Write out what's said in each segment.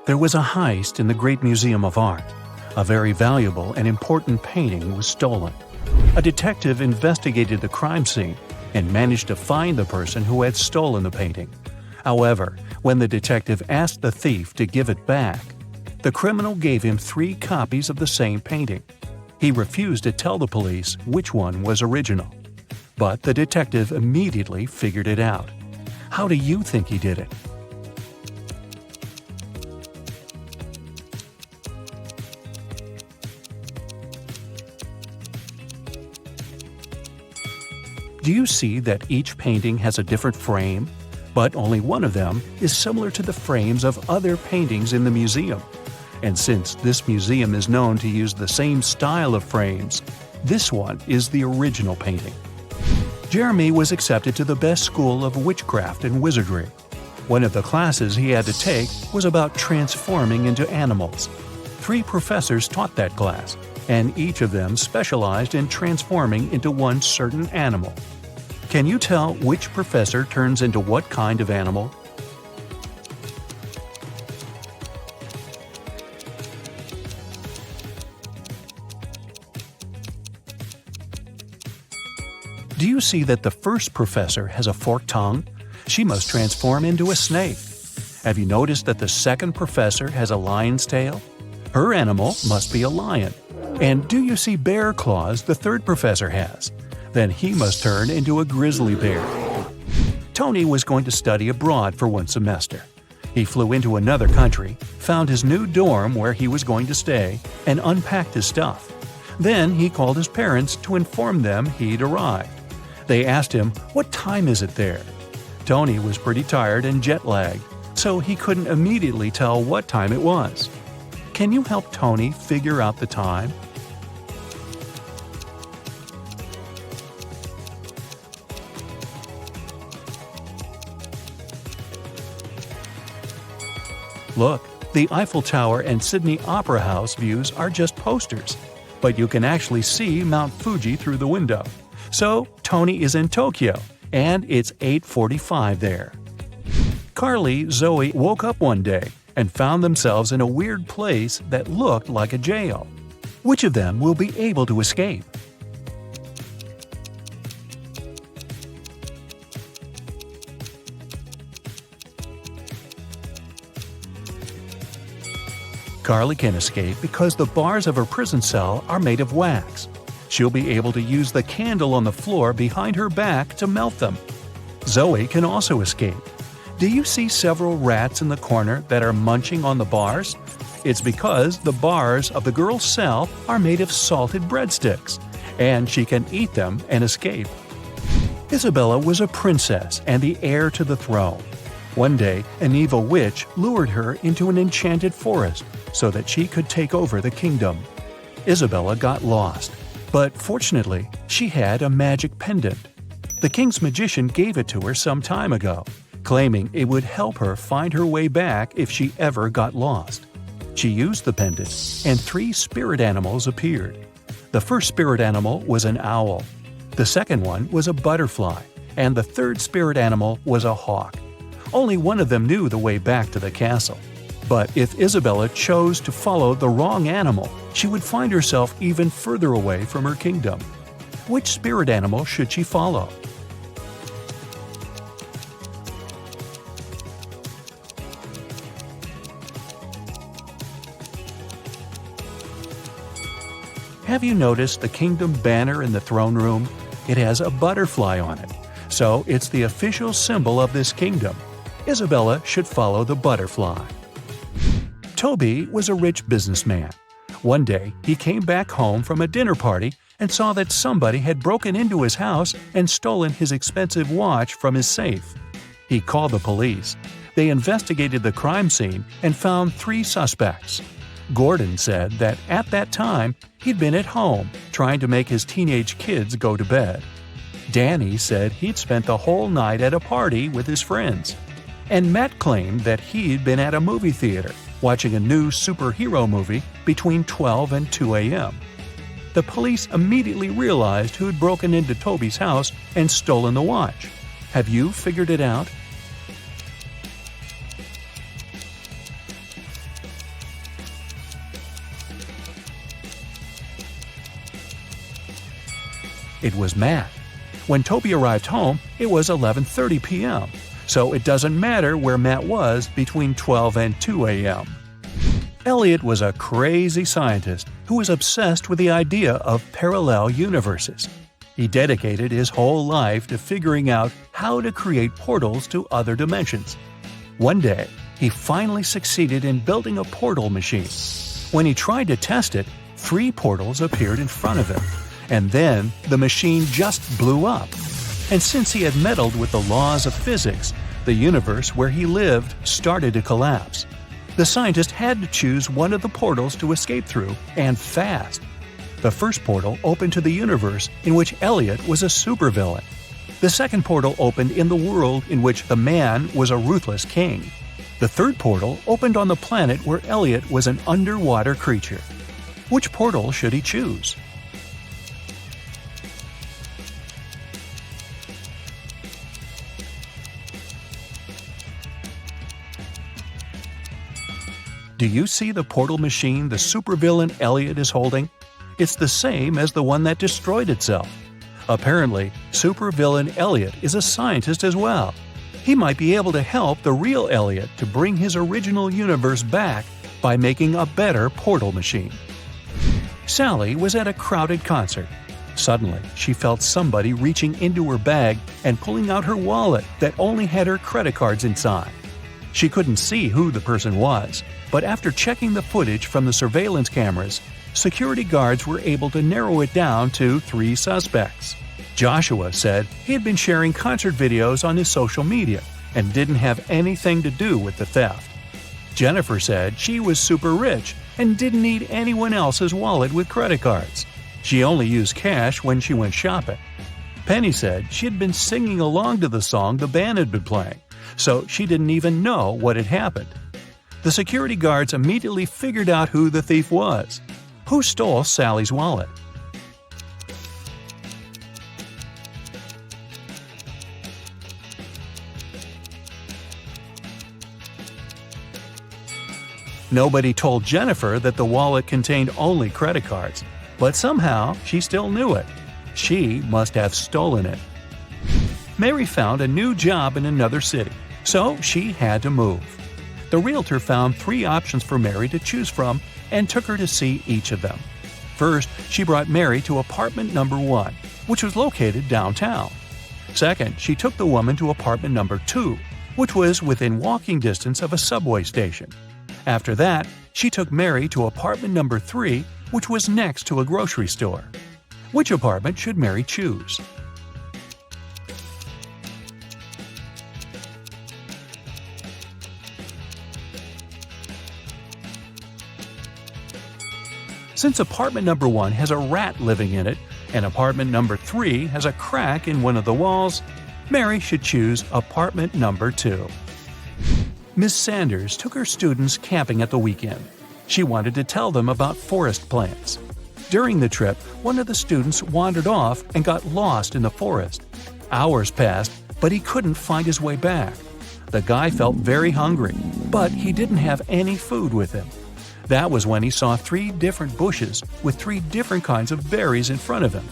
There was a heist in the Great Museum of Art. A very valuable and important painting was stolen. A detective investigated the crime scene and managed to find the person who had stolen the painting. However, when the detective asked the thief to give it back, the criminal gave him 3 copies of the same painting. He refused to tell the police which one was original. But the detective immediately figured it out. How do you think he did it? Do you see that each painting has a different frame? But only one of them is similar to the frames of other paintings in the museum. And since this museum is known to use the same style of frames, this one is the original painting. Jeremy was accepted to the best school of witchcraft and wizardry. One of the classes he had to take was about transforming into animals. 3 professors taught that class, and each of them specialized in transforming into one certain animal. Can you tell which professor turns into what kind of animal? Do you see that the first professor has a forked tongue? She must transform into a snake. Have you noticed that the second professor has a lion's tail? Her animal must be a lion. And do you see bear claws the third professor has? Then he must turn into a grizzly bear. Tony was going to study abroad for 1 semester. He flew into another country, found his new dorm where he was going to stay, and unpacked his stuff. Then he called his parents to inform them he'd arrived. They asked him, "What time is it there?" Tony was pretty tired and jet-lagged, so he couldn't immediately tell what time it was. Can you help Tony figure out the time? Look, the Eiffel Tower and Sydney Opera House views are just posters, but you can actually see Mount Fuji through the window. So, Tony is in Tokyo, and it's 8:45 there. Carly, Zoe woke up one day and found themselves in a weird place that looked like a jail. Which of them will be able to escape? Carly can escape because the bars of her prison cell are made of wax. She'll be able to use the candle on the floor behind her back to melt them. Zoe can also escape. Do you see several rats in the corner that are munching on the bars? It's because the bars of the girl's cell are made of salted breadsticks, and she can eat them and escape. Isabella was a princess and the heir to the throne. One day, an evil witch lured her into an enchanted forest so that she could take over the kingdom. Isabella got lost, but fortunately, she had a magic pendant. The king's magician gave it to her some time ago, claiming it would help her find her way back if she ever got lost. She used the pendant, and 3 spirit animals appeared. The first spirit animal was an owl, the second one was a butterfly, and the third spirit animal was a hawk. Only one of them knew the way back to the castle. But if Isabella chose to follow the wrong animal, she would find herself even further away from her kingdom. Which spirit animal should she follow? Have you noticed the kingdom banner in the throne room? It has a butterfly on it, so it's the official symbol of this kingdom. Isabella should follow the butterfly. Toby was a rich businessman. One day, he came back home from a dinner party and saw that somebody had broken into his house and stolen his expensive watch from his safe. He called the police. They investigated the crime scene and found 3 suspects. Gordon said that at that time, he'd been at home trying to make his teenage kids go to bed. Danny said he'd spent the whole night at a party with his friends. And Matt claimed that he'd been at a movie theater watching a new superhero movie between 12 and 2 a.m. The police immediately realized who'd broken into Toby's house and stolen the watch. Have you figured it out? It was Matt. When Toby arrived home, it was 11:30 p.m., so it doesn't matter where Matt was between 12 and 2 a.m. Elliot was a crazy scientist who was obsessed with the idea of parallel universes. He dedicated his whole life to figuring out how to create portals to other dimensions. One day, he finally succeeded in building a portal machine. When he tried to test it, 3 portals appeared in front of him, and then the machine just blew up. And since he had meddled with the laws of physics, the universe where he lived started to collapse. The scientist had to choose one of the portals to escape through, and fast. The first portal opened to the universe in which Elliot was a supervillain. The second portal opened in the world in which the man was a ruthless king. The third portal opened on the planet where Elliot was an underwater creature. Which portal should he choose? Do you see the portal machine the supervillain Elliot is holding? It's the same as the one that destroyed itself. Apparently, supervillain Elliot is a scientist as well. He might be able to help the real Elliot to bring his original universe back by making a better portal machine. Sally was at a crowded concert. Suddenly, she felt somebody reaching into her bag and pulling out her wallet that only had her credit cards inside. She couldn't see who the person was, but after checking the footage from the surveillance cameras, security guards were able to narrow it down to 3 suspects. Joshua said he had been sharing concert videos on his social media and didn't have anything to do with the theft. Jennifer said she was super rich and didn't need anyone else's wallet with credit cards. She only used cash when she went shopping. Penny said she had been singing along to the song the band had been playing, so she didn't even know what had happened. The security guards immediately figured out who the thief was. Who stole Sally's wallet? Nobody told Jennifer that the wallet contained only credit cards, but somehow she still knew it. She must have stolen it. Mary found a new job in another city, so she had to move. The realtor found 3 options for Mary to choose from and took her to see each of them. First, she brought Mary to apartment number 1, which was located downtown. Second, she took the woman to apartment number 2, which was within walking distance of a subway station. After that, she took Mary to apartment number 3, which was next to a grocery store. Which apartment should Mary choose? Since apartment number 1 has a rat living in it, and apartment number 3 has a crack in one of the walls, Mary should choose apartment number 2. Miss Sanders took her students camping at the weekend. She wanted to tell them about forest plants. During the trip, one of the students wandered off and got lost in the forest. Hours passed, but he couldn't find his way back. The guy felt very hungry, but he didn't have any food with him. That was when he saw 3 different bushes with 3 different kinds of berries in front of him.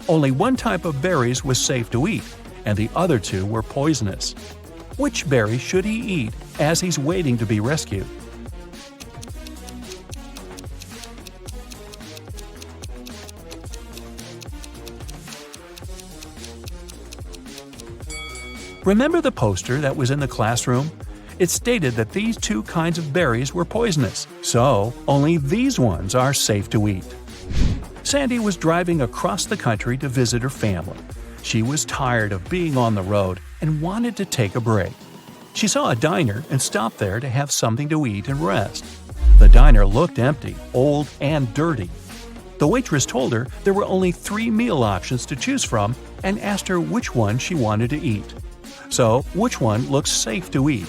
Only one type of berries was safe to eat, and the other 2 were poisonous. Which berry should he eat as he's waiting to be rescued? Remember the poster that was in the classroom? It stated that these 2 kinds of berries were poisonous, so only these ones are safe to eat. Sandy was driving across the country to visit her family. She was tired of being on the road and wanted to take a break. She saw a diner and stopped there to have something to eat and rest. The diner looked empty, old, and dirty. The waitress told her there were only 3 meal options to choose from and asked her which one she wanted to eat. So, which one looks safe to eat?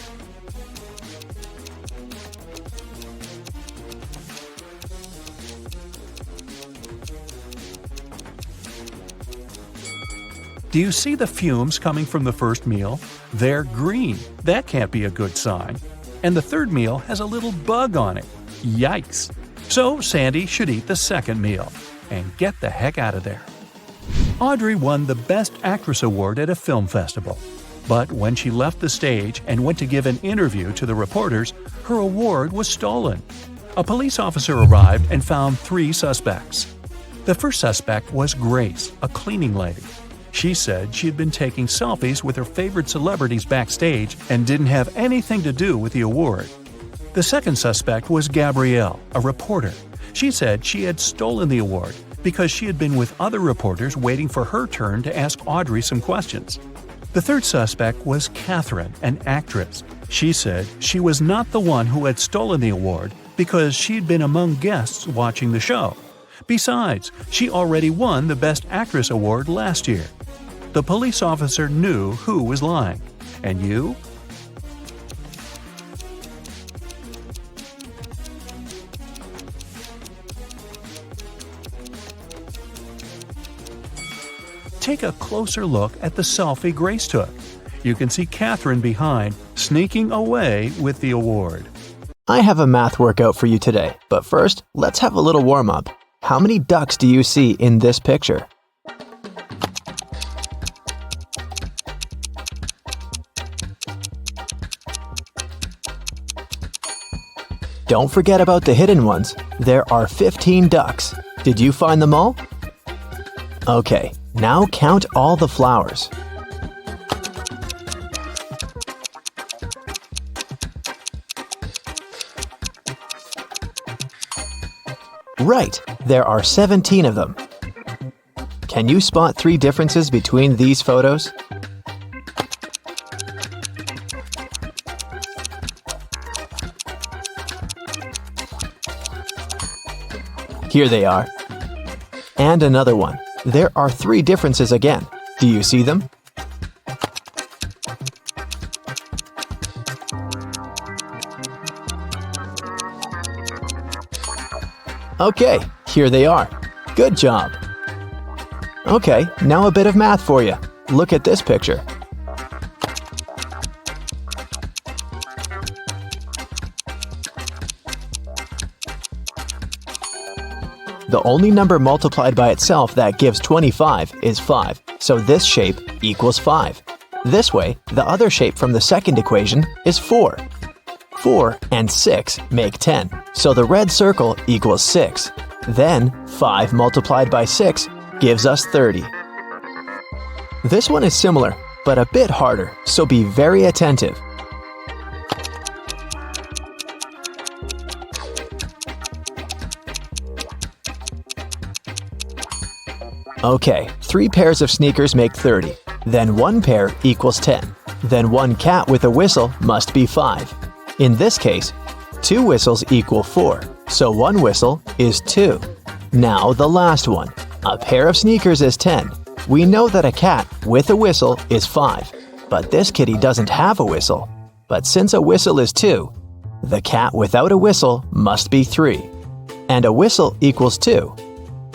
Do you see the fumes coming from the first meal? They're green. That can't be a good sign. And the third meal has a little bug on it. Yikes! So Sandy should eat the second meal and get the heck out of there. Audrey won the Best Actress award at a film festival. But when she left the stage and went to give an interview to the reporters, her award was stolen. A police officer arrived and found 3 suspects. The first suspect was Grace, a cleaning lady. She said she had been taking selfies with her favorite celebrities backstage and didn't have anything to do with the award. The second suspect was Gabrielle, a reporter. She said she had stolen the award because she had been with other reporters waiting for her turn to ask Audrey some questions. The third suspect was Catherine, an actress. She said she was not the one who had stolen the award because she'd been among guests watching the show. Besides, she already won the Best Actress award last year. The police officer knew who was lying. And you? Take a closer look at the selfie Grace took. You can see Catherine behind, sneaking away with the award. I have a math workout for you today, but first, let's have a little warm-up. How many ducks do you see in this picture? Don't forget about the hidden ones. There are 15 ducks. Did you find them all? Okay, now count all the flowers. Right, there are 17 of them. Can you spot 3 differences between these photos? Here they are. And another one. There are 3 differences again. Do you see them? Okay, here they are. Good job. Okay, now a bit of math for you. Look at this picture. The only number multiplied by itself that gives 25 is 5, so this shape equals 5. This way, the other shape from the second equation is 4. 4 and 6 make 10, so the red circle equals 6. Then, 5 multiplied by 6 gives us 30. This one is similar, but a bit harder, so be very attentive. Okay, 3 pairs of sneakers make 30. Then 1 pair equals 10. Then 1 cat with a whistle must be 5. In this case, 2 whistles equal 4, so 1 whistle is 2. Now the last one. A pair of sneakers is 10. We know that a cat with a whistle is 5, but this kitty doesn't have a whistle. But since a whistle is 2, the cat without a whistle must be 3. And a whistle equals 2.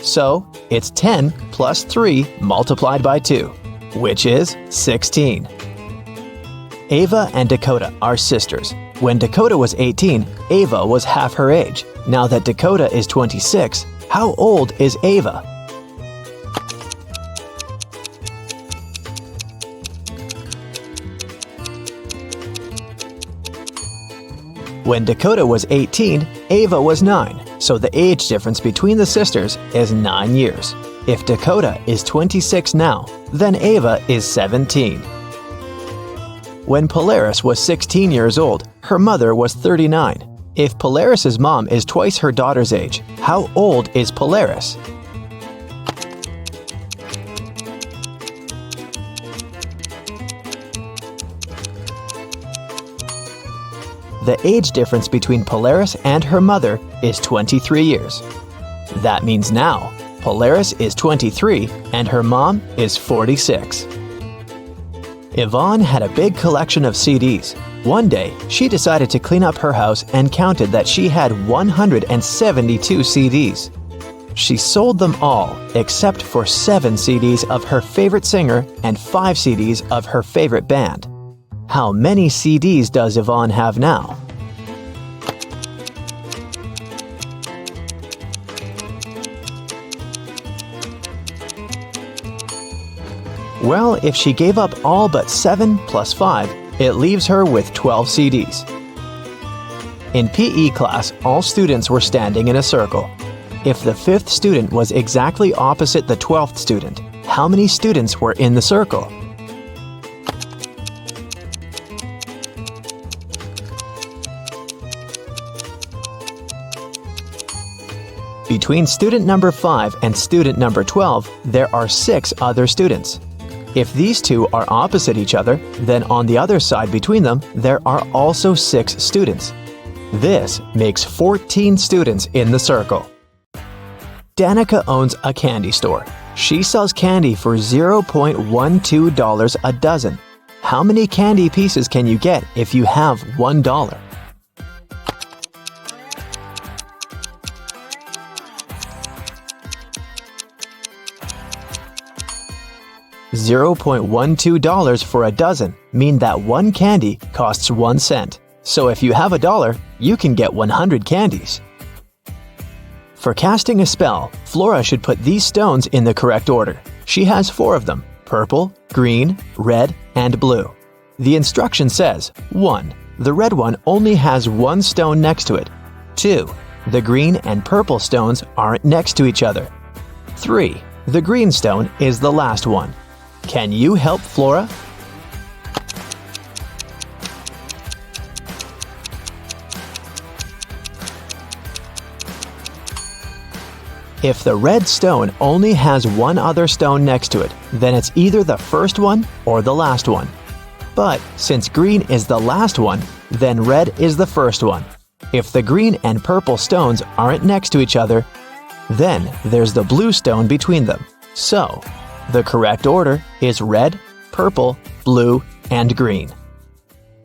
So, it's 10 plus 3 multiplied by 2, which is 16. Ava and Dakota are sisters. When Dakota was 18, Ava was half her age. Now that Dakota is 26, how old is Ava? When Dakota was 18, Ava was 9. So the age difference between the sisters is 9 years. If Dakota is 26 now, then Ava is 17. When Polaris was 16 years old, her mother was 39. If Polaris's mom is twice her daughter's age, how old is Polaris? The age difference between Polaris and her mother is 23 years. That means now, Polaris is 23 and her mom is 46. Yvonne had a big collection of CDs. One day, she decided to clean up her house and counted that she had 172 CDs. She sold them all except for 7 CDs of her favorite singer and 5 CDs of her favorite band. How many CDs does Yvonne have now? Well, if she gave up all but 7 plus 5, it leaves her with 12 CDs. In PE class, all students were standing in a circle. If the 5th student was exactly opposite the 12th student, how many students were in the circle? Between student number 5 and student number 12, there are 6 other students. If these two are opposite each other, then on the other side between them, there are also 6 students. This makes 14 students in the circle. Danica owns a candy store. She sells candy for $0.12 a dozen. How many candy pieces can you get if you have $1? $0.12 for a dozen mean that one candy costs 1 cent. So if you have $1, you can get 100 candies. For casting a spell, Flora should put these stones in the correct order. She has 4 of them: purple, green, red, and blue. The instruction says, 1. The red one only has 1 stone next to it. 2. The green and purple stones aren't next to each other. 3. The green stone is the last one. Can you help Flora? If the red stone only has 1 other stone next to it, then it's either the first one or the last one. But since green is the last one, then red is the first one. If the green and purple stones aren't next to each other, then there's the blue stone between them. So, the correct order is red, purple, blue, and green.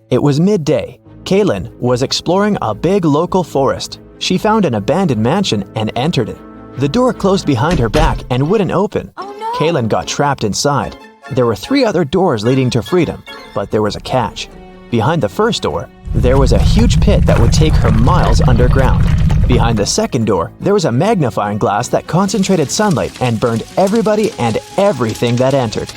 It was midday. Kaylin was exploring a big local forest. She found an abandoned mansion and entered it. The door closed behind her back and wouldn't open. Oh no! Kaylin got trapped inside. There were 3 other doors leading to freedom, but there was a catch. Behind the first door, there was a huge pit that would take her miles underground. Behind the second door, there was a magnifying glass that concentrated sunlight and burned everybody and everything that entered.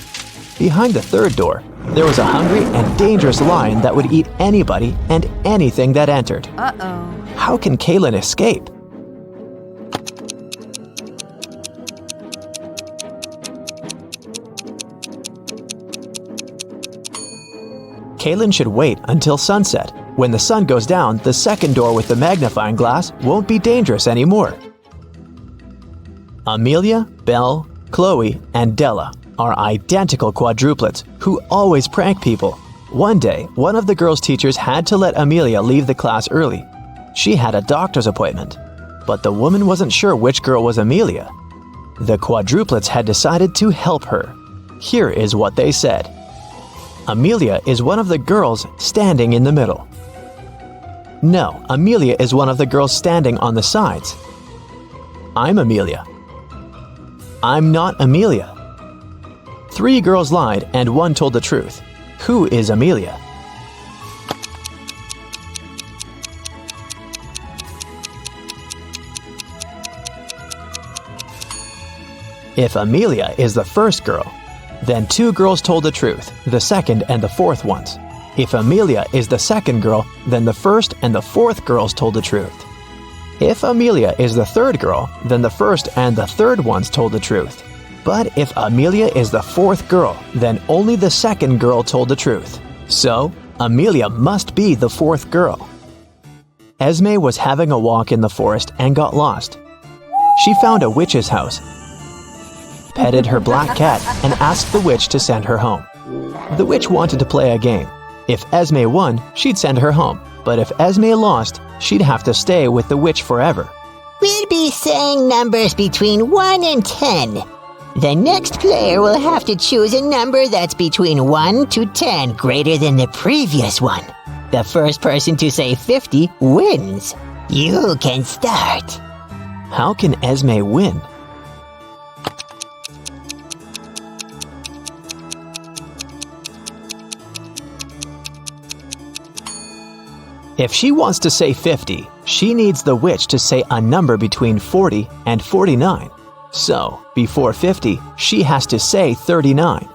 Behind the third door, there was a hungry and dangerous lion that would eat anybody and anything that entered. Uh-oh. How can Kaylin escape? Kaylin should wait until sunset. When the sun goes down, the second door with the magnifying glass won't be dangerous anymore. Amelia, Belle, Chloe, and Della are identical quadruplets who always prank people. One day, one of the girls' teachers had to let Amelia leave the class early. She had a doctor's appointment, but the woman wasn't sure which girl was Amelia. The quadruplets had decided to help her. Here is what they said. Amelia is one of the girls standing in the middle. No, Amelia is one of the girls standing on the sides. I'm Amelia. I'm not Amelia. 3 girls lied and 1 told the truth. Who is Amelia? If Amelia is the first girl, then 2 girls told the truth, the second and the fourth ones. If Amelia is the second girl, then the first and the fourth girls told the truth. If Amelia is the third girl, then the first and the third ones told the truth. But if Amelia is the fourth girl, then only the second girl told the truth. So, Amelia must be the fourth girl. Esme was having a walk in the forest and got lost. She found a witch's house, petted her black cat, and asked the witch to send her home. The witch wanted to play a game. If Esme won, she'd send her home. But if Esme lost, she'd have to stay with the witch forever. We'll be saying numbers between 1 and 10. The next player will have to choose a number that's between 1 to 10 greater than the previous one. The first person to say 50 wins. You can start. How can Esme win? If she wants to say 50, she needs the witch to say a number between 40 and 49. So, before 50, she has to say 39.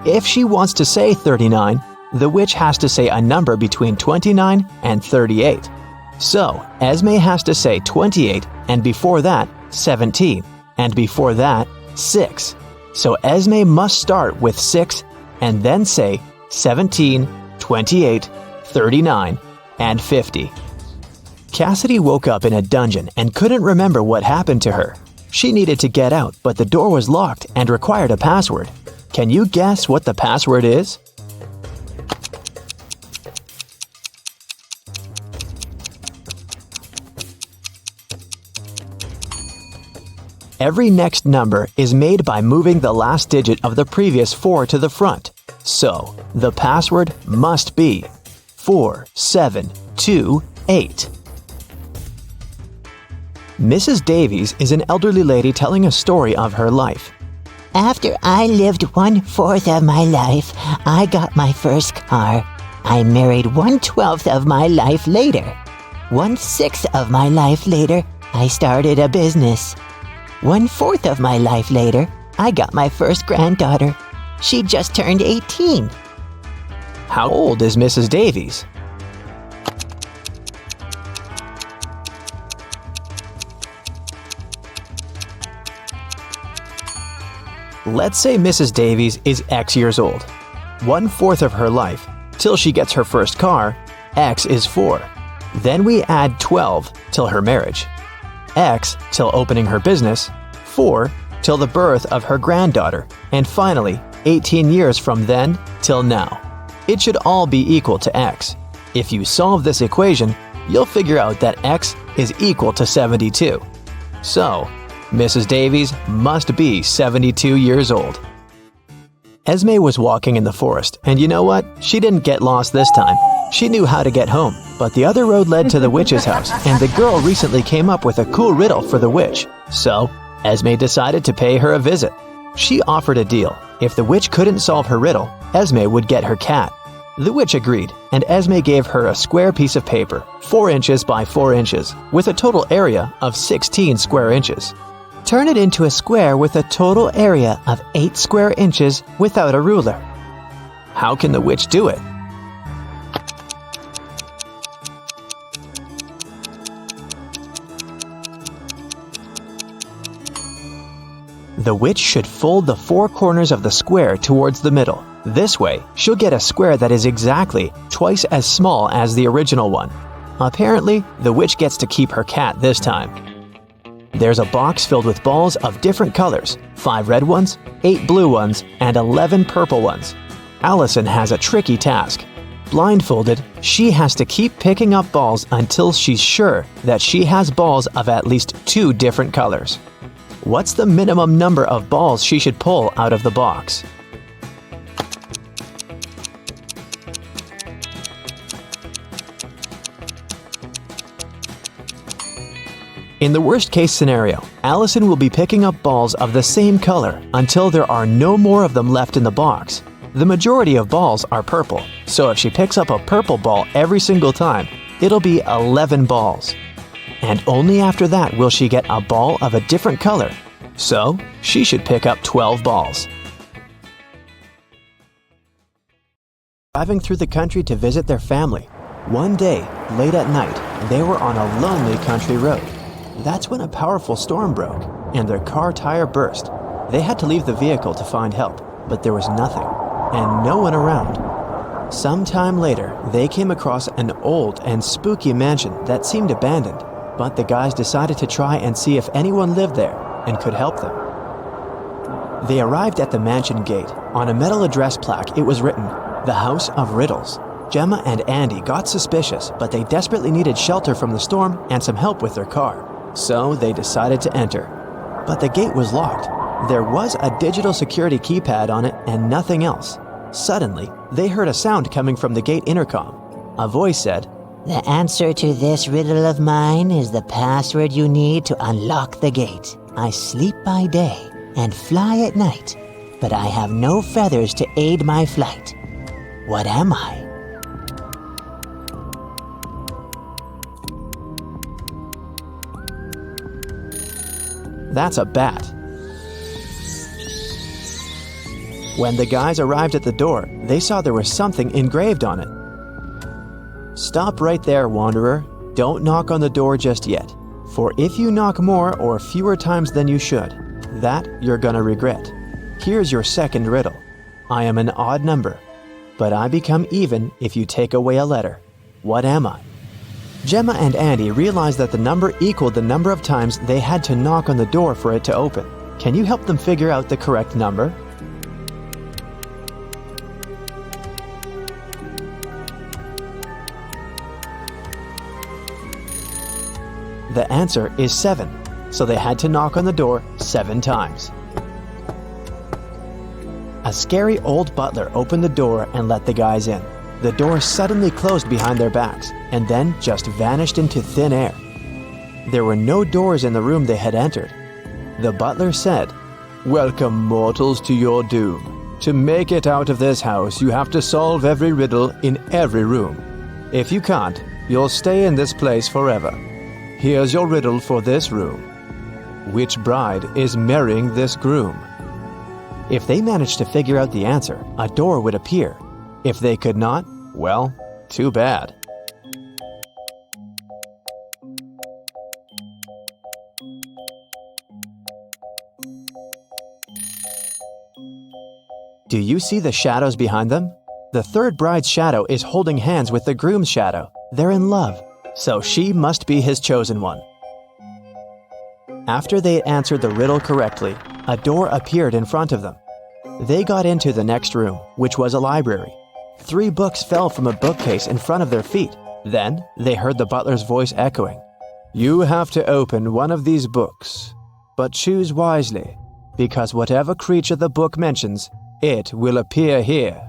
If she wants to say 39, the witch has to say a number between 29 and 38. So, Esme has to say 28, and before that, 17, and before that, 6. So Esme must start with 6 and then say 17, 28, 39, and 50. Cassidy woke up in a dungeon and couldn't remember what happened to her. She needed to get out, but the door was locked and required a password. Can you guess what the password is? Every next number is made by moving the last digit of the previous 4 to the front. So, the password must be 4728. Mrs. Davies is an elderly lady telling a story of her life. After I lived 1/4 of my life, I got my first car. I married 1/12 of my life later. 1/6 of my life later, I started a business. 1/4 of my life later, I got my first granddaughter. She just turned 18. How old is Mrs. Davies? Let's say Mrs. Davies is X years old. 1/4 of her life, till she gets her first car, X is 4. Then we add 12 till her marriage. X till opening her business, 4 till the birth of her granddaughter, and finally 18 years from then till now. It should all be equal to X. If you solve this equation, you'll figure out that X is equal to 72. So, Mrs. Davies must be 72 years old. Esme was walking in the forest, and you know what? She didn't get lost this time. She knew how to get home, but the other road led to the witch's house, and the girl recently came up with a cool riddle for the witch. So, Esme decided to pay her a visit. She offered a deal. If the witch couldn't solve her riddle, Esme would get her cat. The witch agreed, and Esme gave her a square piece of paper, 4 inches by 4 inches, with a total area of 16 square inches. Turn it into a square with a total area of 8 square inches without a ruler. How can the witch do it? The witch should fold the 4 corners of the square towards the middle. This way, she'll get a square that is exactly twice as small as the original one. Apparently, the witch gets to keep her cat this time. There's a box filled with balls of different colors, 5 red ones, 8 blue ones, and 11 purple ones. Allison has a tricky task. Blindfolded, she has to keep picking up balls until she's sure that she has balls of at least 2 different colors. What's the minimum number of balls she should pull out of the box? In the worst-case scenario, Allison will be picking up balls of the same color until there are no more of them left in the box. The majority of balls are purple, so if she picks up a purple ball every single time, it'll be 11 balls. And only after that will she get a ball of a different color, so she should pick up 12 balls. Driving through the country to visit their family. One day, late at night, they were on a lonely country road. That's when a powerful storm broke, and their car tire burst. They had to leave the vehicle to find help, but there was nothing, and no one around. Sometime later, they came across an old and spooky mansion that seemed abandoned, but the guys decided to try and see if anyone lived there and could help them. They arrived at the mansion gate. On a metal address plaque, it was written, "The House of Riddles." Gemma and Andy got suspicious, but they desperately needed shelter from the storm and some help with their car. So they decided to enter. But the gate was locked. There was a digital security keypad on it and nothing else. Suddenly, they heard a sound coming from the gate intercom. A voice said, The answer to this riddle of mine is the password you need to unlock the gate. I sleep by day and fly at night, but I have no feathers to aid my flight. What am I? "That's a bat." When the guys arrived at the door, they saw there was something engraved on it. Stop right there, Wanderer. Don't knock on the door just yet. For if you knock more or fewer times than you should, that you're gonna regret. Here's your second riddle. I am an odd number, but I become even if you take away a letter. What am I? Gemma and Andy realized that the number equaled the number of times they had to knock on the door for it to open. Can you help them figure out the correct number? The answer is 7, so they had to knock on the door 7 times. A scary old butler opened the door and let the guys in. The door suddenly closed behind their backs and then just vanished into thin air. There were no doors in the room they had entered. The butler said, "Welcome, mortals, to your doom. To make it out of this house, you have to solve every riddle in every room. If you can't, you'll stay in this place forever. Here's your riddle for this room. Which bride is marrying this groom?" If they managed to figure out the answer, a door would appear. If they could not, well, too bad. Do you see the shadows behind them? The third bride's shadow is holding hands with the groom's shadow. They're in love, so she must be his chosen one. After they answered the riddle correctly, a door appeared in front of them. They got into the next room, which was a library. 3 books fell from a bookcase in front of their feet. Then they heard the butler's voice echoing. "You have to open one of these books, but choose wisely, because whatever creature the book mentions, it will appear here."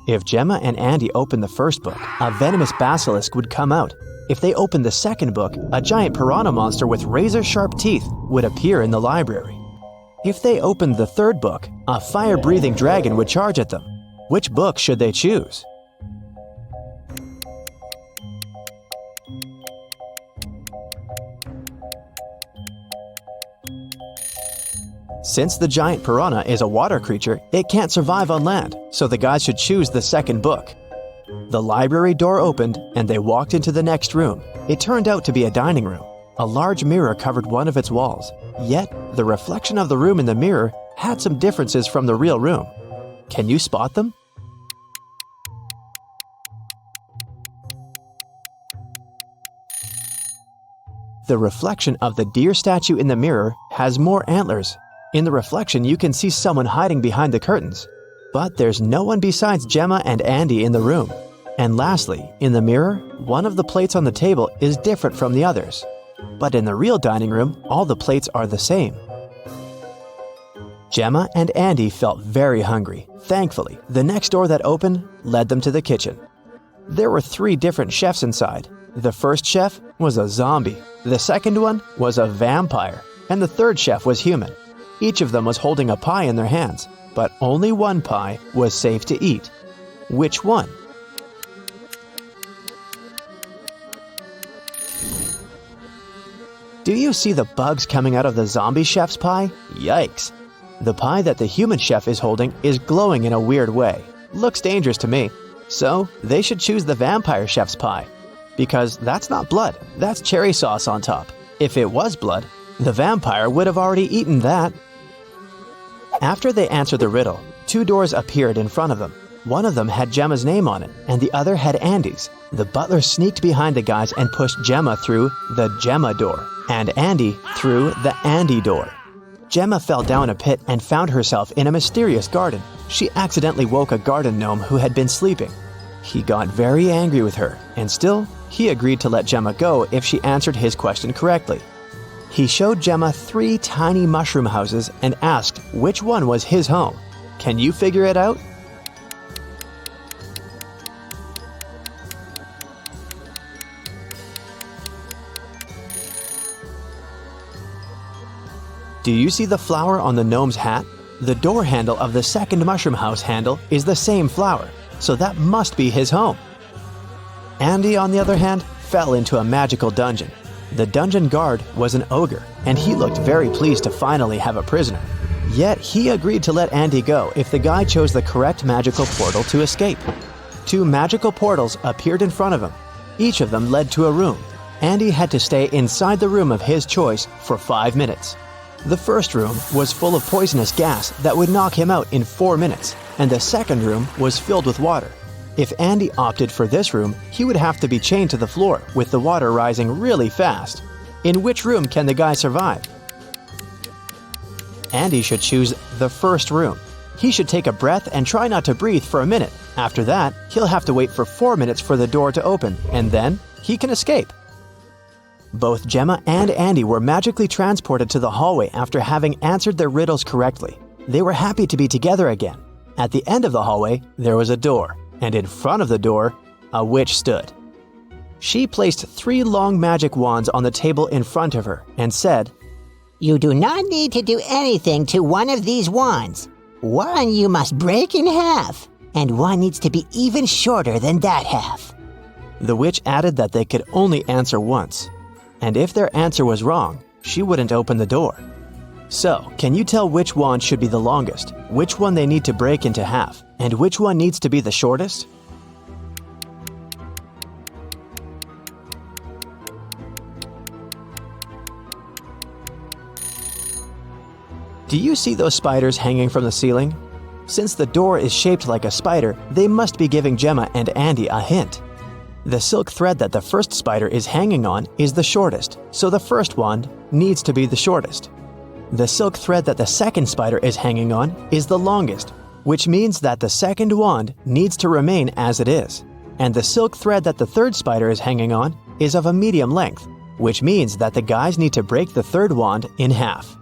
If Gemma and Andy opened the first book, a venomous basilisk would come out. If they opened the second book, a giant piranha monster with razor-sharp teeth would appear in the library. If they opened the third book, a fire-breathing dragon would charge at them. Which book should they choose? Since the giant piranha is a water creature, it can't survive on land, so the guys should choose the second book. The library door opened, and they walked into the next room. It turned out to be a dining room. A large mirror covered one of its walls, yet the reflection of the room in the mirror had some differences from the real room. Can you spot them? The reflection of the deer statue in the mirror has more antlers. In the reflection, you can see someone hiding behind the curtains. But there's no one besides Gemma and Andy in the room. And lastly, in the mirror, one of the plates on the table is different from the others. But in the real dining room, all the plates are the same. Gemma and Andy felt very hungry. Thankfully, the next door that opened led them to the kitchen. There were 3 different chefs inside. The first chef was a zombie, the second one was a vampire, and the third chef was human. Each of them was holding a pie in their hands, but only one pie was safe to eat. Which one? Do you see the bugs coming out of the zombie chef's pie? Yikes! The pie that the human chef is holding is glowing in a weird way. Looks dangerous to me. So, they should choose the vampire chef's pie. Because that's not blood, that's cherry sauce on top. If it was blood, the vampire would have already eaten that. After they answered the riddle, 2 doors appeared in front of them. One of them had Gemma's name on it, and the other had Andy's. The butler sneaked behind the guys and pushed Gemma through the Gemma door, and Andy through the Andy door. Gemma fell down a pit and found herself in a mysterious garden. She accidentally woke a garden gnome who had been sleeping. He got very angry with her, and still, he agreed to let Gemma go if she answered his question correctly. He showed Gemma 3 tiny mushroom houses and asked which one was his home. Can you figure it out? Do you see the flower on the gnome's hat? The door handle of the second mushroom house handle is the same flower, so that must be his home. Andy, on the other hand, fell into a magical dungeon. The dungeon guard was an ogre, and he looked very pleased to finally have a prisoner. Yet he agreed to let Andy go if the guy chose the correct magical portal to escape. 2 magical portals appeared in front of him. Each of them led to a room. Andy had to stay inside the room of his choice for 5 minutes. The first room was full of poisonous gas that would knock him out in 4 minutes, and the second room was filled with water. If Andy opted for this room, he would have to be chained to the floor with the water rising really fast. In which room can the guy survive? Andy should choose the first room. He should take a breath and try not to breathe for a minute. After that, he'll have to wait for 4 minutes for the door to open, and then he can escape. Both Gemma and Andy were magically transported to the hallway after having answered their riddles correctly. They were happy to be together again. At the end of the hallway, there was a door, and in front of the door, a witch stood. She placed 3 long magic wands on the table in front of her and said, You do not need to do anything to one of these wands. One you must break in half, and one needs to be even shorter than that half. The witch added that they could only answer once, and if their answer was wrong, she wouldn't open the door. So, can you tell which wand should be the longest, which one they need to break into half, and which one needs to be the shortest? Do you see those spiders hanging from the ceiling? Since the door is shaped like a spider, they must be giving Gemma and Andy a hint. The silk thread that the first spider is hanging on is the shortest, so the first wand needs to be the shortest. The silk thread that the second spider is hanging on is the longest, which means that the second wand needs to remain as it is. And the silk thread that the third spider is hanging on is of a medium length, which means that the guys need to break the third wand in half.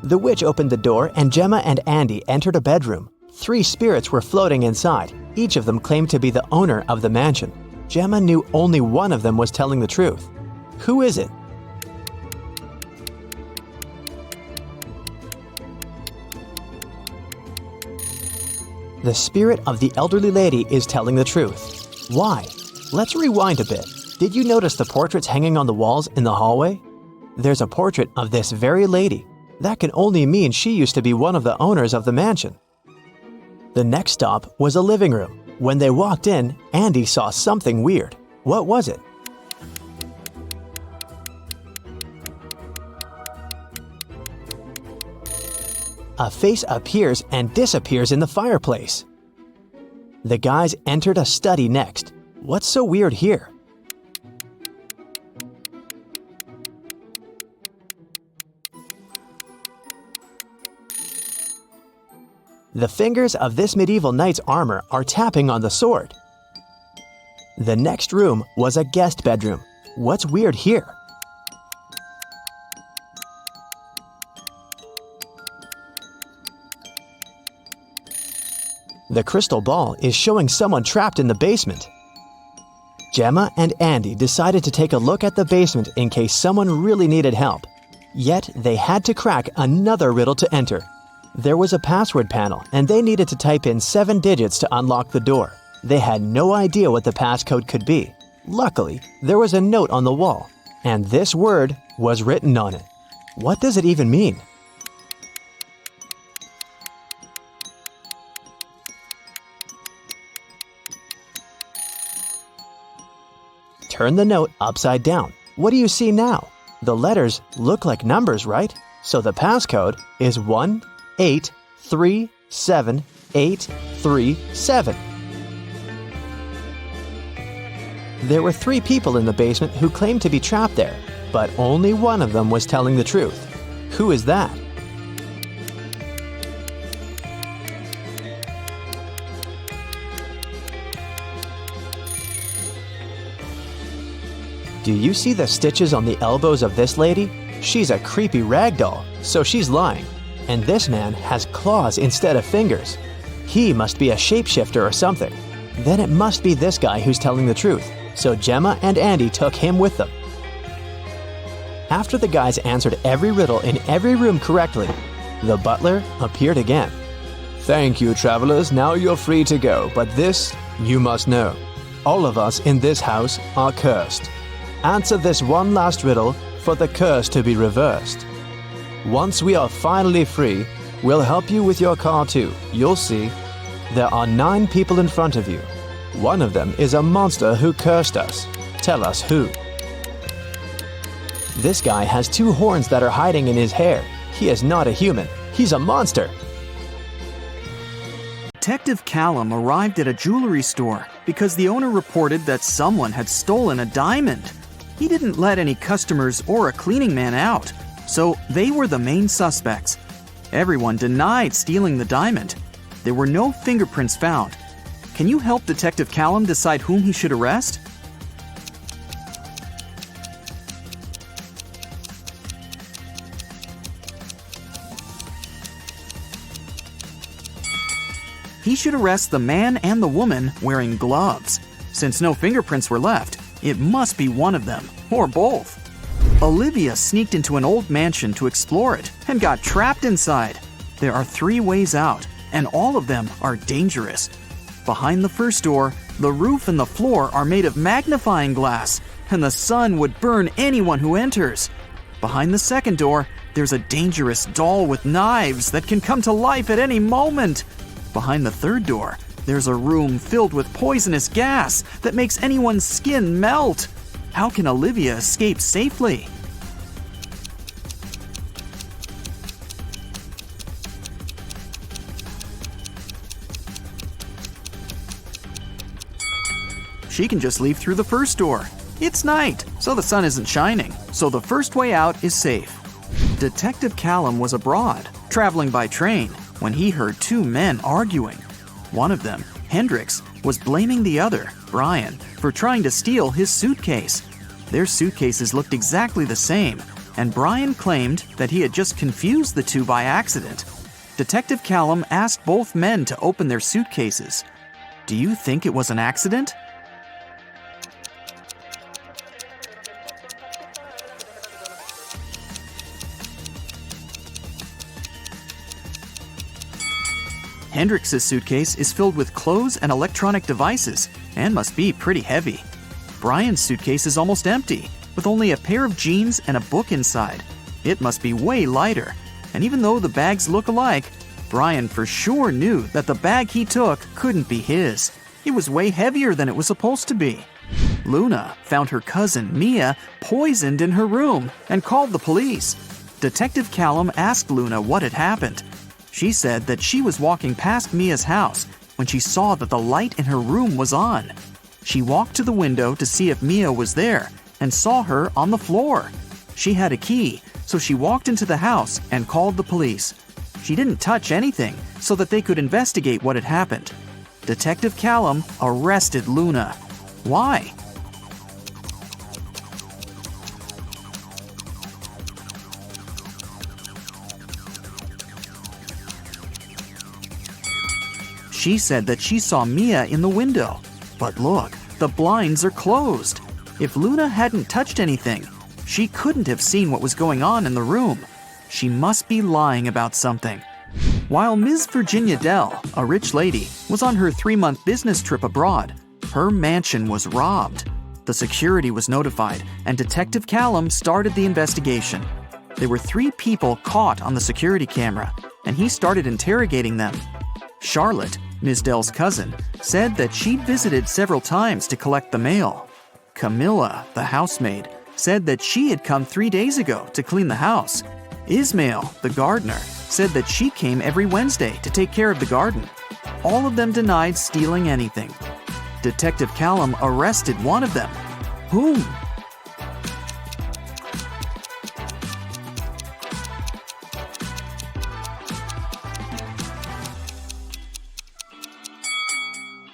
The witch opened the door and Gemma and Andy entered a bedroom. 3 spirits were floating inside. Each of them claimed to be the owner of the mansion. Gemma knew only one of them was telling the truth. Who is it? The spirit of the elderly lady is telling the truth. Why? Let's rewind a bit. Did you notice the portraits hanging on the walls in the hallway? There's a portrait of this very lady. That can only mean she used to be one of the owners of the mansion. The next stop was a living room. When they walked in, Andy saw something weird. What was it? A face appears and disappears in the fireplace. The guys entered a study next. What's so weird here? The fingers of this medieval knight's armor are tapping on the sword. The next room was a guest bedroom. What's weird here? The crystal ball is showing someone trapped in the basement. Gemma and Andy decided to take a look at the basement in case someone really needed help. Yet they had to crack another riddle to enter. There was a password panel, and they needed to type in 7 digits to unlock the door. They had no idea what the passcode could be. Luckily, there was a note on the wall, and this word was written on it. What does it even mean? Turn the note upside down. What do you see now? The letters look like numbers, right? So the passcode is 1837837. There were 3 people in the basement who claimed to be trapped there, but only one of them was telling the truth. Who is that? Do you see the stitches on the elbows of this lady? She's a creepy rag doll, so she's lying. And this man has claws instead of fingers. He must be a shapeshifter or something. Then it must be this guy who's telling the truth, so Gemma and Andy took him with them. After the guys answered every riddle in every room correctly, the butler appeared again. "Thank you, travelers. Now you're free to go, but this you must know. All of us in this house are cursed. Answer this one last riddle for the curse to be reversed. Once we are finally free, We'll help you with your call too. You'll see. There are 9 people in front of you. One of them is a monster who cursed us. Tell us who. This guy has 2 horns that are hiding in his hair. He is not a human. He's a monster. Detective Callum arrived at a jewelry store because the owner reported that someone had stolen a diamond. He didn't let any customers or a cleaning man out, so they were the main suspects. Everyone denied stealing the diamond. There were no fingerprints found. Can you help Detective Callum decide whom he should arrest? He should arrest the man and the woman wearing gloves. Since no fingerprints were left, it must be one of them, or both. Olivia sneaked into an old mansion to explore it and got trapped inside. There are 3 ways out, and all of them are dangerous. Behind the first door, the roof and the floor are made of magnifying glass, and the sun would burn anyone who enters. Behind the second door, there's a dangerous doll with knives that can come to life at any moment. Behind the third door, there's a room filled with poisonous gas that makes anyone's skin melt. How can Olivia escape safely? She can just leave through the first door. It's night, so the sun isn't shining, so the first way out is safe. Detective Callum was abroad, traveling by train, when he heard 2 men arguing. One of them, Hendrix, was blaming the other, Brian, for trying to steal his suitcase. Their suitcases looked exactly the same, and Brian claimed that he had just confused the 2 by accident. Detective Callum asked both men to open their suitcases. Do you think it was an accident? Hendrix's suitcase is filled with clothes and electronic devices and must be pretty heavy. Brian's suitcase is almost empty, with only a pair of jeans and a book inside. It must be way lighter, and even though the bags look alike, Brian for sure knew that the bag he took couldn't be his. It was way heavier than it was supposed to be. Luna found her cousin Mia poisoned in her room and called the police. Detective Callum asked Luna what had happened. She said that she was walking past Mia's house when she saw that the light in her room was on. She walked to the window to see if Mia was there and saw her on the floor. She had a key, so she walked into the house and called the police. She didn't touch anything so that they could investigate what had happened. Detective Callum arrested Luna. Why? She said that she saw Mia in the window. But look, the blinds are closed. If Luna hadn't touched anything, she couldn't have seen what was going on in the room. She must be lying about something. While Ms. Virginia Dell, a rich lady, was on her 3-month business trip abroad, her mansion was robbed. The security was notified, and Detective Callum started the investigation. There were 3 people caught on the security camera, and he started interrogating them. Charlotte, Ms. Dell's cousin, said that she'd visited several times to collect the mail. Camilla, the housemaid, said that she had come 3 days ago to clean the house. Ismail, the gardener, said that she came every Wednesday to take care of the garden. All of them denied stealing anything. Detective Callum arrested one of them. Whom?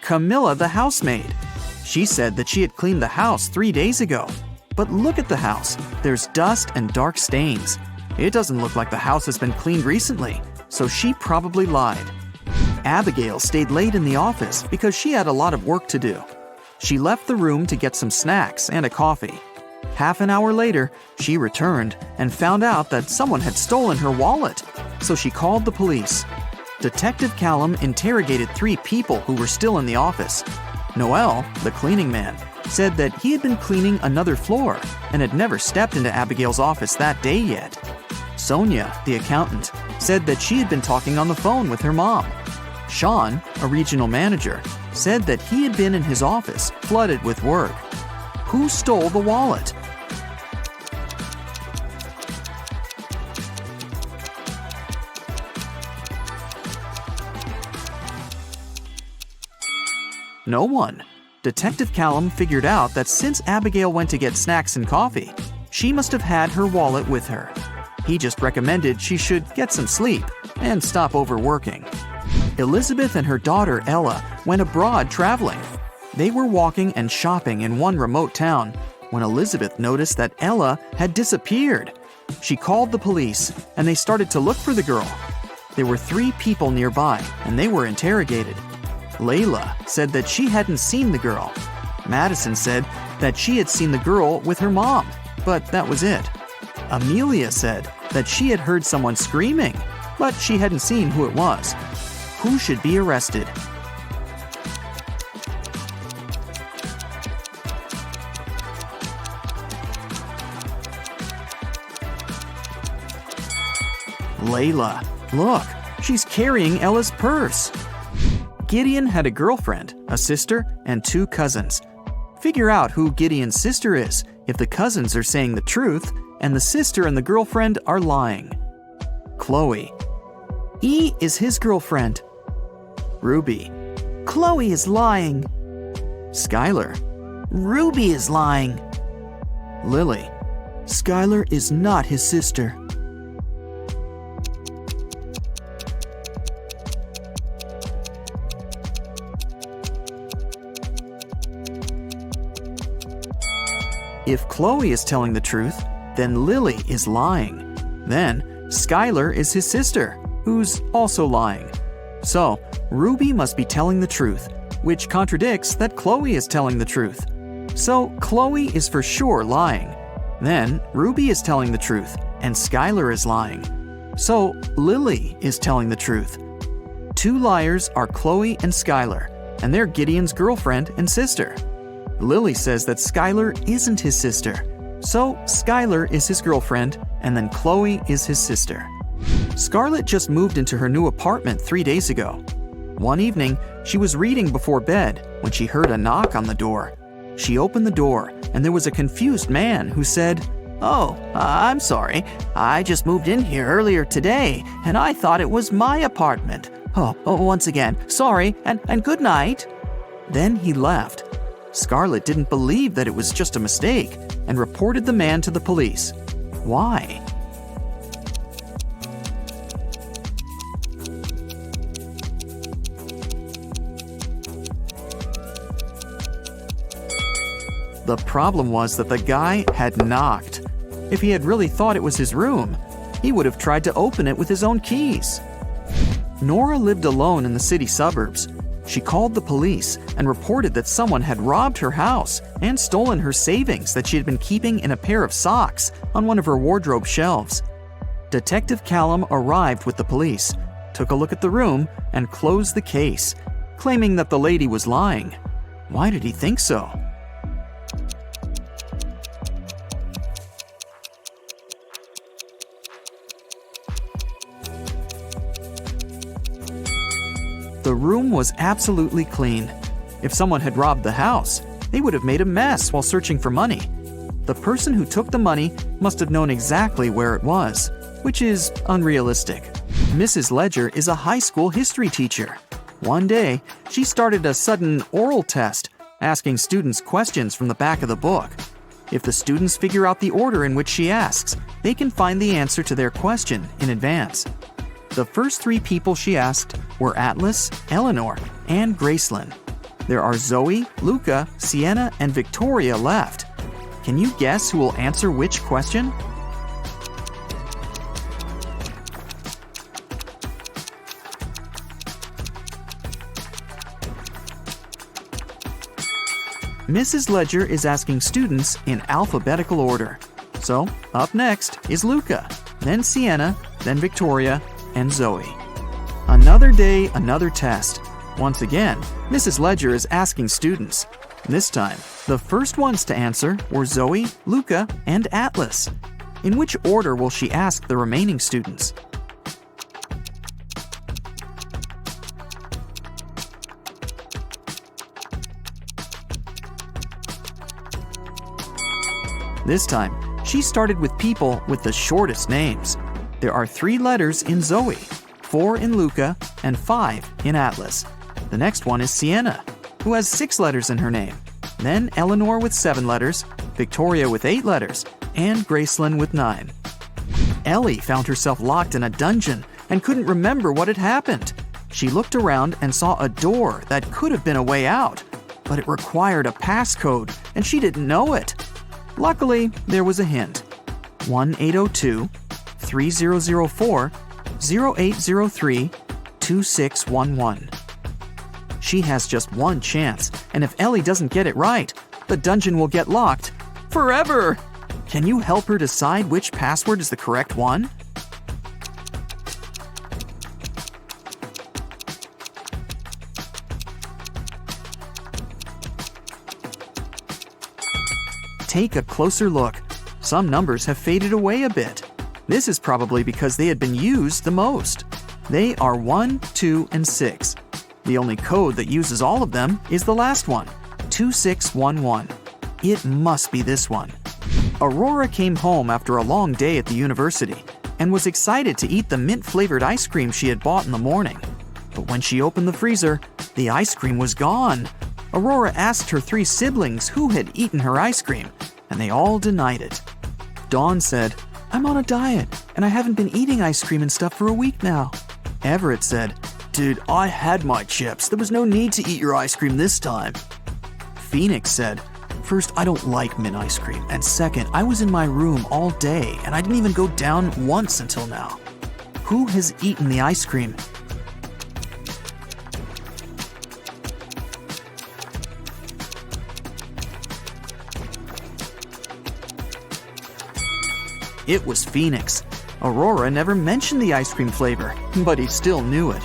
Camilla, the housemaid. She said that she had cleaned the house 3 days ago. But look at the house. There's dust and dark stains. It doesn't look like the house has been cleaned recently, so she probably lied. Abigail stayed late in the office because she had a lot of work to do. She left the room to get some snacks and a coffee. Half an hour later, she returned and found out that someone had stolen her wallet, so she called the police. Detective Callum interrogated 3 people who were still in the office. Noel, the cleaning man, said that he had been cleaning another floor and had never stepped into Abigail's office that day yet. Sonia, the accountant, said that she had been talking on the phone with her mom. Sean, a regional manager, said that he had been in his office flooded with work. Who stole the wallet? No one. Detective Callum figured out that since Abigail went to get snacks and coffee, she must have had her wallet with her. He just recommended she should get some sleep and stop overworking. Elizabeth and her daughter Ella went abroad traveling. They were walking and shopping in one remote town when Elizabeth noticed that Ella had disappeared. She called the police and they started to look for the girl. There were 3 people nearby and they were interrogated. Layla said that she hadn't seen the girl. Madison said that she had seen the girl with her mom, but that was it. Amelia said that she had heard someone screaming, but she hadn't seen who it was. Who should be arrested? Layla. Look, she's carrying Ella's purse. Gideon had a girlfriend, a sister, and 2 cousins. Figure out who Gideon's sister is if the cousins are saying the truth and the sister and the girlfriend are lying. Chloe. E is his girlfriend. Ruby. Chloe is lying. Skylar. Ruby is lying. Lily. Skylar is not his sister. If Chloe is telling the truth, then Lily is lying. Then Skylar is his sister, who's also lying. So Ruby must be telling the truth, which contradicts that Chloe is telling the truth. So Chloe is for sure lying. Then Ruby is telling the truth, and Skylar is lying. So Lily is telling the truth. 2 liars are Chloe and Skylar, and they're Gideon's girlfriend and sister. Lily says that Skylar isn't his sister. So Skylar is his girlfriend, and then Chloe is his sister. Scarlett just moved into her new apartment 3 days ago. One evening, she was reading before bed when she heard a knock on the door. She opened the door, and there was a confused man who said, "Oh, I'm sorry. I just moved in here earlier today, and I thought it was my apartment. Oh, once again, sorry, and good night." Then he left. Scarlett didn't believe that it was just a mistake and reported the man to the police. Why? The problem was that the guy had knocked. If he had really thought it was his room, he would have tried to open it with his own keys. Nora lived alone in the city suburbs. She called the police and reported that someone had robbed her house and stolen her savings that she had been keeping in a pair of socks on one of her wardrobe shelves. Detective Callum arrived with the police, took a look at the room, and closed the case, claiming that the lady was lying. Why did he think so? The room was absolutely clean. If someone had robbed the house, they would have made a mess while searching for money. The person who took the money must have known exactly where it was, which is unrealistic. Mrs. Ledger is a high school history teacher. One day, she started a sudden oral test, asking students questions from the back of the book. If the students figure out the order in which she asks, they can find the answer to their question in advance. The first 3 people she asked were Atlas, Eleanor, and Gracelyn. There are Zoe, Luca, Sienna, and Victoria left. Can you guess who will answer which question? Mrs. Ledger is asking students in alphabetical order. So, up next is Luca, then Sienna, then Victoria, and Zoe. Another day, another test. Once again, Mrs. Ledger is asking students. This time, the first ones to answer were Zoe, Luca, and Atlas. In which order will she ask the remaining students? This time, she started with people with the shortest names. There are 3 letters in Zoe, 4 in Luca, and 5 in Atlas. The next one is Sienna, who has 6 letters in her name. Then Eleanor with 7 letters, Victoria with 8 letters, and Gracelyn with 9. Ellie found herself locked in a dungeon and couldn't remember what had happened. She looked around and saw a door that could have been a way out, but it required a passcode and she didn't know it. Luckily, there was a hint. 1-802-3004-0803-2611. She has just one chance, and if Ellie doesn't get it right, the dungeon will get locked forever. Can you help her decide which password is the correct one? Take a closer look. Some numbers have faded away a bit. This is probably because they had been used the most. They are 1, 2, and 6. The only code that uses all of them is the last one, 2611. It must be this one. Aurora came home after a long day at the university and was excited to eat the mint-flavored ice cream she had bought in the morning. But when she opened the freezer, the ice cream was gone. Aurora asked her 3 siblings who had eaten her ice cream, and they all denied it. Dawn said, "I'm on a diet, and I haven't been eating ice cream and stuff for a week now." Everett said, "Dude, I had my chips. There was no need to eat your ice cream this time." Phoenix said, "First, I don't like mint ice cream, and second, I was in my room all day, and I didn't even go down once until now. Who has eaten the ice cream?" It was Phoenix. Aurora never mentioned the ice cream flavor, but he still knew it.